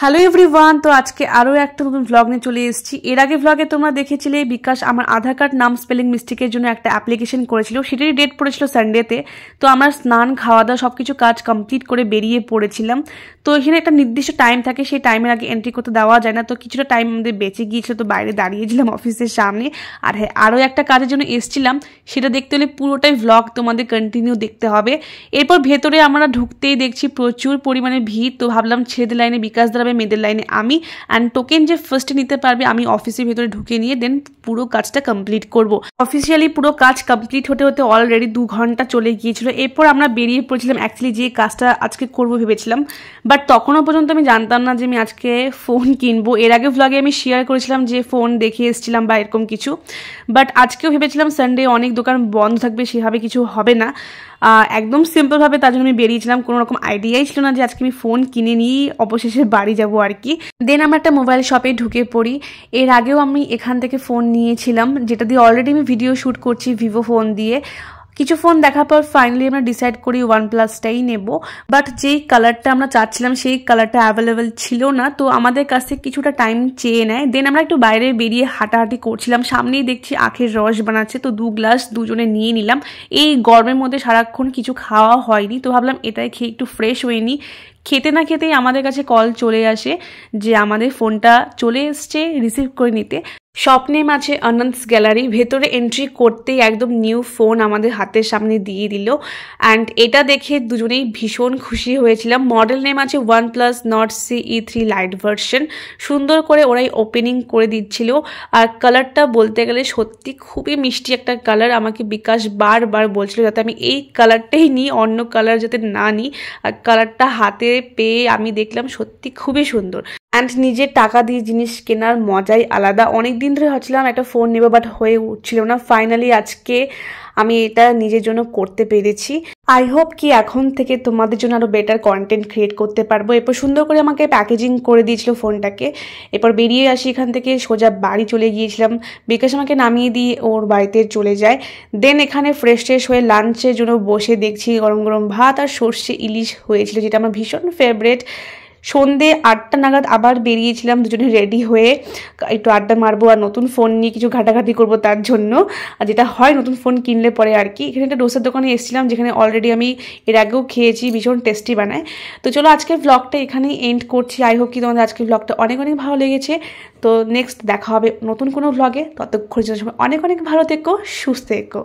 Hello everyone, তো আজকে আরও একটা নতুন ভ্লগ নিয়ে চলে এসেছি। এর আগে ভ্লগে তোমরা দেখেছিলে বিকাশ আমার আধার কার্ড নাম স্পেলিং মিস্টেকের জন্য একটা অ্যাপ্লিকেশন করেছিল, সেটারই ডেট পড়েছিল সানডেতে। তো আমরা স্নান খাওয়া দাওয়া সব কিছু কাজ কমপ্লিট করে বেরিয়ে পড়েছিলাম। তো এখানে একটা নির্দিষ্ট টাইম থাকে, সেই টাইমের আগে এন্ট্রি করতে দেওয়া যায় না। তো কিছুটা টাইম আমাদের বেঁচে গিয়েছিল, তো বাইরে দাঁড়িয়েছিলাম অফিসের সামনে। আর হ্যাঁ, আরও একটা কাজের জন্য এসেছিলাম, সেটা দেখতে হলে পুরোটাই ভ্লগ তোমাদের কন্টিনিউ দেখতে হবে। এরপর ভেতরে আমরা ঢুকতেই দেখছি প্রচুর পরিমাণে ভিড়। তো ভাবলাম ছেলেদের লাইনে বিকাশ দাঁড়াবে, মেয়েদের লাইনে আমি, অ্যান্ড টোকেন যে ফার্স্টে নিতে পারবে আমি অফিসের ভেতরে ঢুকে নিয়ে দেন পুরো কাজটা কমপ্লিট করব। অফিসিয়ালি পুরো কাজ কমপ্লিট হতে হতে অলরেডি 2 ঘন্টা চলে গিয়েছিল। এরপর আমরা বেরিয়ে পড়েছিলাম অ্যাকচুয়ালি যে কাজটা আজকে করবো ভেবেছিলাম, বাট তখনও পর্যন্ত আমি জানতাম না যে আমি আজকে ফোন কিনবো। এর আগে ভ্লগে আমি শেয়ার করেছিলাম যে ফোন দেখে এসেছিলাম বা এরকম কিছু, বাট আজকেও ভেবেছিলাম সানডে অনেক দোকান বন্ধ থাকবে, সেভাবে কিছু হবে না, একদম সিম্পলভাবে। তার জন্য আমি বেরিয়েছিলাম, কোনো রকম আইডিয়াই ছিল না যে আজকে আমি ফোন কিনে নিই অবশেষে বাড়ি যাবো আর কি। দেন আমরা একটা মোবাইল শপে ঢুকে পড়ি। এর আগেও আমি এখান থেকে ফোন নিয়েছিলাম, যেটা দিয়ে অলরেডি আমি ভিডিও শ্যুট করছি ভিভো ফোন দিয়ে। কিছু ফোন দেখার পর ফাইনালি আমরা ডিসাইড করি OnePlus-টাই নেব, বাট যেই কালারটা আমরা চাচ্ছিলাম সেই কালারটা অ্যাভেলেবেল ছিল না। তো আমাদের কাছ থেকে কিছুটা টাইম চেয়ে নেয়। দেন আমরা একটু বাইরে বেরিয়ে হাঁটাহাঁটি করছিলাম, সামনেই দেখছি আখের রস বানাচ্ছে, তো 2 গ্লাস দুজনে নিয়ে নিলাম। এই গরমের মধ্যে সারাক্ষণ কিছু খাওয়া হয়নি, তো ভাবলাম এটাই খেয়ে একটু ফ্রেশ হয়ে নিই। খেতে না খেতেই আমাদের কাছে কল চলে আসে যে আমাদের ফোনটা চলে এসছে রিসিভ করে নিতে। শপ নেম আছে আনন্দস গ্যালারি। ভেতরে এন্ট্রি করতেই একদম নিউ ফোন আমাদের হাতের সামনে দিয়ে দিল, অ্যান্ড এটা দেখে দুজনেই ভীষণ খুশি হয়েছিলাম। মডেল নেম আছে OnePlus Nord CE3 light version. সুন্দর করে ওরাই ওপেনিং করে দিচ্ছিল, আর কালারটা বলতে গেলে সত্যি খুবই মিষ্টি একটা কালার। আমাকে বিকাশ বারবার বলছিল যাতে আমি এই কালারটাই নিই, অন্য কালার যাতে না নিই। আর কালারটা হাতে পেয়ে আমি দেখলাম সত্যি খুবই সুন্দর, অ্যান্ড নিজের টাকা দিয়ে জিনিস কেনার মজাই আলাদা। অনেক দিন ধরে ভাবছিলাম একটা ফোন নেবো, বাট হয়ে উঠছিল না। ফাইনালি আজকে আমি এটা নিজের জন্য করতে পেরেছি। আই হোপ কি এখন থেকে তোমাদের জন্য আরও বেটার কন্টেন্ট ক্রিয়েট করতে পারবো। এরপর সুন্দর করে আমাকে প্যাকেজিং করে দিয়েছিল ফোনটাকে। এরপর বেরিয়ে আসি এখান থেকে, সোজা বাড়ি চলে গিয়েছিলাম। বিকাশ আমাকে নামিয়ে দিয়ে ওর বাড়িতে চলে যায়। দেন এখানে ফ্রেশ ট্রেশ হয়ে লাঞ্চের জন্য বসে দেখছি গরম গরম ভাত আর সর্ষে ইলিশ হয়েছিল, যেটা আমার ভীষণ ফেভারেট। সন্ধে 8টা নাগাদ আবার বেরিয়েছিলাম দুজনে রেডি হয়ে, একটু আড্ডা মারবো আর নতুন ফোন নিয়ে কিছু ঘাটাঘাটি করবো তার জন্য, আর যেটা হয় নতুন ফোন কিনলে পরে আর কি। এখানে একটা ডোসার দোকানে এসেছিলাম, যেখানে অলরেডি আমি এর আগেও খেয়েছি, ভীষণ টেস্টি বানায়। তো চলো আজকের ভ্লগটা এখানেই এন্ড করছি। আই হোপ কি তোমাদের আজকের ভ্লগটা অনেক অনেক ভালো লেগেছে। তো নেক্সট দেখা হবে নতুন কোনো ভ্লগে, ততক্ষণ অনেক অনেক ভালো থেকো, সুস্থ থেকো।